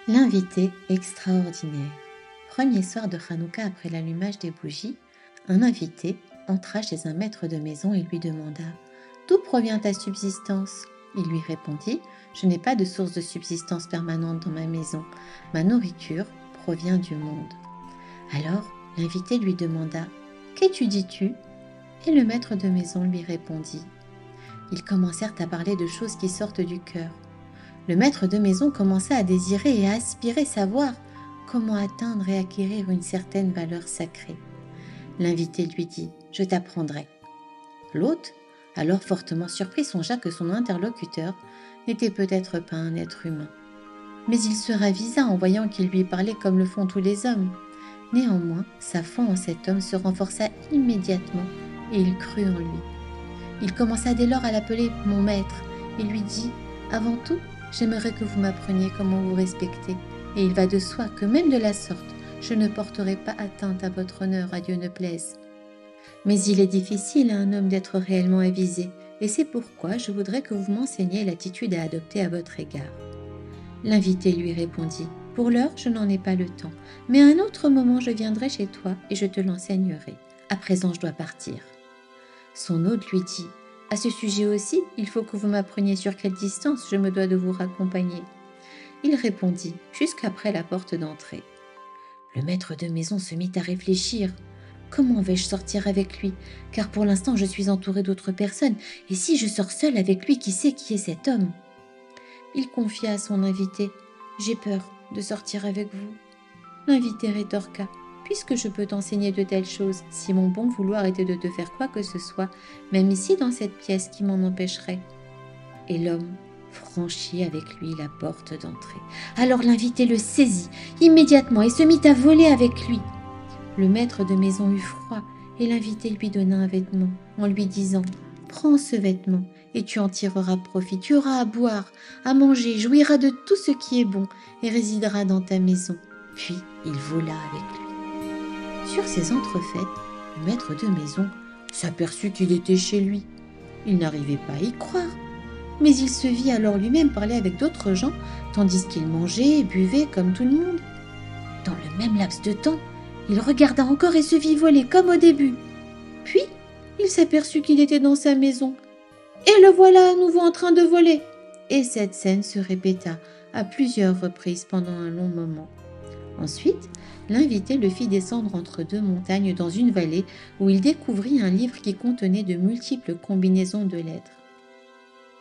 L'invité extraordinaire. Premier soir de Hanouka après l'allumage des bougies, un invité entra chez un maître de maison et lui demanda « D'où provient ta subsistance ?» Il lui répondit « Je n'ai pas de source de subsistance permanente dans ma maison. Ma nourriture provient du monde. » Alors l'invité lui demanda « Qu'étudies-tu » Et le maître de maison lui répondit. Ils commencèrent à parler de choses qui sortent du cœur. Le maître de maison commença à désirer et à aspirer savoir comment atteindre et acquérir une certaine valeur sacrée. L'invité lui dit « Je t'apprendrai ». L'hôte, alors fortement surpris, songea que son interlocuteur n'était peut-être pas un être humain. Mais il se ravisa en voyant qu'il lui parlait comme le font tous les hommes. Néanmoins, sa foi en cet homme se renforça immédiatement et il crut en lui. Il commença dès lors à l'appeler « mon maître » et lui dit « Avant tout, j'aimerais que vous m'appreniez comment vous respecter, et il va de soi que même de la sorte, je ne porterai pas atteinte à votre honneur, à Dieu ne plaise. Mais il est difficile à un homme d'être réellement avisé, et c'est pourquoi je voudrais que vous m'enseigniez l'attitude à adopter à votre égard. » L'invité lui répondit « Pour l'heure, je n'en ai pas le temps, mais à un autre moment je viendrai chez toi et je te l'enseignerai. À présent, je dois partir. » Son hôte lui dit « À ce sujet aussi, il faut que vous m'appreniez sur quelle distance je me dois de vous raccompagner. » Il répondit « Jusqu'après la porte d'entrée. » Le maître de maison se mit à réfléchir. « Comment vais-je sortir avec lui? Car pour l'instant je suis entouré d'autres personnes, et si je sors seul avec lui, qui sait qui est cet homme ?» Il confia à son invité « J'ai peur de sortir avec vous. » L'invité rétorqua « Puisque je peux t'enseigner de telles choses, si mon bon vouloir était de te faire quoi que ce soit, même ici dans cette pièce, qui m'en empêcherait ?» Et l'homme franchit avec lui la porte d'entrée. Alors l'invité le saisit immédiatement et se mit à voler avec lui. Le maître de maison eut froid et l'invité lui donna un vêtement en lui disant « Prends ce vêtement et tu en tireras profit. Tu auras à boire, à manger, jouiras de tout ce qui est bon et résideras dans ta maison. » Puis il vola avec lui. Sur ces entrefaites, le maître de maison s'aperçut qu'il était chez lui. Il n'arrivait pas à y croire, mais il se vit alors lui-même parler avec d'autres gens, tandis qu'il mangeait et buvait comme tout le monde. Dans le même laps de temps, il regarda encore et se vit voler comme au début. Puis, il s'aperçut qu'il était dans sa maison. Et le voilà à nouveau en train de voler. Et cette scène se répéta à plusieurs reprises pendant un long moment. Ensuite, l'invité le fit descendre entre deux montagnes dans une vallée où il découvrit un livre qui contenait de multiples combinaisons de lettres.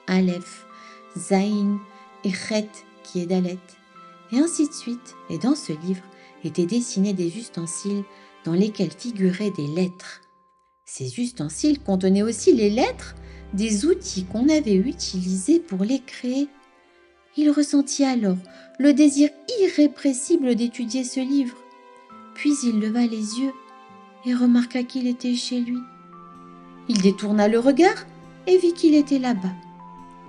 Aleph, Zaïn et Chet qui est Dalet, et ainsi de suite. Et dans ce livre étaient dessinés des ustensiles dans lesquels figuraient des lettres. Ces ustensiles contenaient aussi les lettres des outils qu'on avait utilisés pour les créer. Il ressentit alors le désir irrépressible d'étudier ce livre. Puis il leva les yeux et remarqua qu'il était chez lui. Il détourna le regard et vit qu'il était là-bas.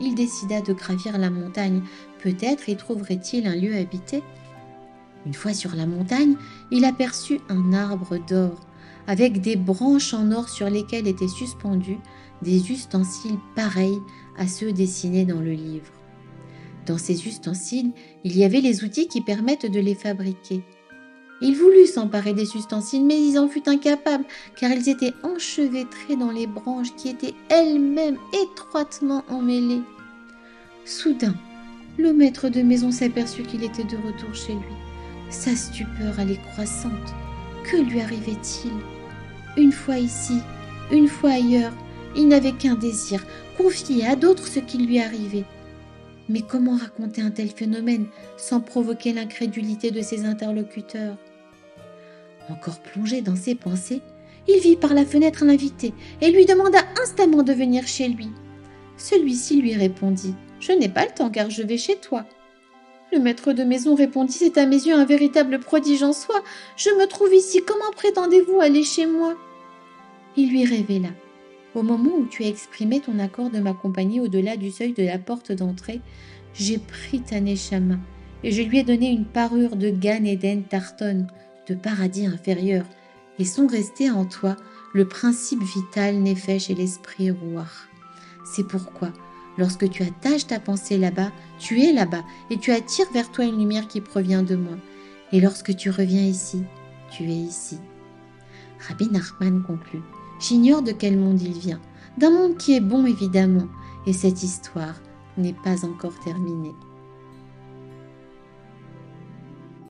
Il décida de gravir la montagne. Peut-être y trouverait-il un lieu habité. Une fois sur la montagne, il aperçut un arbre d'or, avec des branches en or sur lesquelles étaient suspendus des ustensiles pareils à ceux dessinés dans le livre. Dans ces ustensiles, il y avait les outils qui permettent de les fabriquer. Il voulut s'emparer des ustensiles, mais il en fut incapable, car ils étaient enchevêtrés dans les branches qui étaient elles-mêmes étroitement emmêlées. Soudain, le maître de maison s'aperçut qu'il était de retour chez lui. Sa stupeur allait croissante. Que lui arrivait-il? Une fois ici, une fois ailleurs, il n'avait qu'un désir, confier à d'autres ce qui lui arrivait. Mais comment raconter un tel phénomène sans provoquer l'incrédulité de ses interlocuteurs? Encore plongé dans ses pensées, il vit par la fenêtre l'invité et lui demanda instamment de venir chez lui. Celui-ci lui répondit « Je n'ai pas le temps car je vais chez toi. » Le maître de maison répondit « C'est à mes yeux un véritable prodige en soi. Je me trouve ici, comment prétendez-vous aller chez moi ?» Il lui révéla « Au moment où tu as exprimé ton accord de m'accompagner au-delà du seuil de la porte d'entrée, j'ai pris ta neshama et je lui ai donné une parure de Gan Eden Tarton, de paradis inférieur, et sont restés en toi le principe vital Nefesh et l'esprit Ruach. C'est pourquoi, Lorsque tu attaches ta pensée là-bas, tu es là-bas et tu attires vers toi une lumière qui provient de moi. Et lorsque tu reviens ici, tu es ici. Rabbi Nachman conclut: J'ignore de quel monde il vient, d'un monde qui est bon évidemment, et cette histoire n'est pas encore terminée.